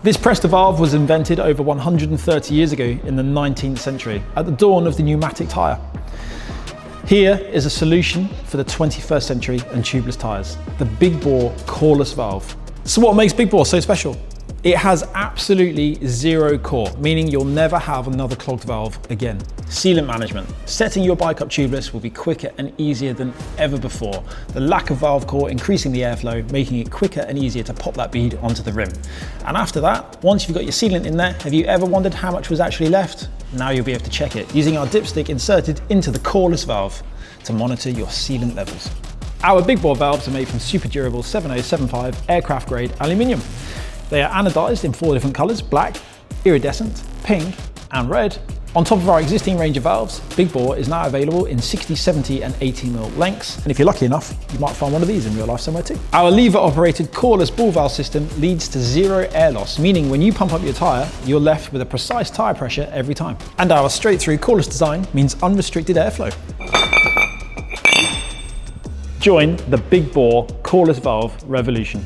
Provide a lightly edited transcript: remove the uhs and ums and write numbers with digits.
This Presta valve was invented over 130 years ago in the 19th century, at the dawn of the pneumatic tyre. Here is a solution for the 21st century and tubeless tyres, the Big Bore coreless valve. So what makes Big Bore so special? It has absolutely zero core, meaning you'll never have another clogged valve again. Sealant management. Setting your bike up tubeless will be quicker and easier than ever before. The lack of valve core increasing the airflow, making it quicker and easier to pop that bead onto the rim. And after that, once you've got your sealant in there, have you ever wondered how much was actually left? Now you'll be able to check it using our dipstick inserted into the coreless valve to monitor your sealant levels. Our Big Bore valves are made from super durable 7075 aircraft grade aluminium. They are anodized in 4 different colors: black, iridescent, pink, and red. On top of our existing range of valves, Big Bore is now available in 60, 70, and 80mm lengths. And if you're lucky enough, you might find one of these in real life somewhere too. Our lever-operated coreless ball valve system leads to zero air loss, meaning when you pump up your tire, you're left with a precise tire pressure every time. And our straight-through coreless design means unrestricted airflow. Join the Big Bore coreless valve revolution.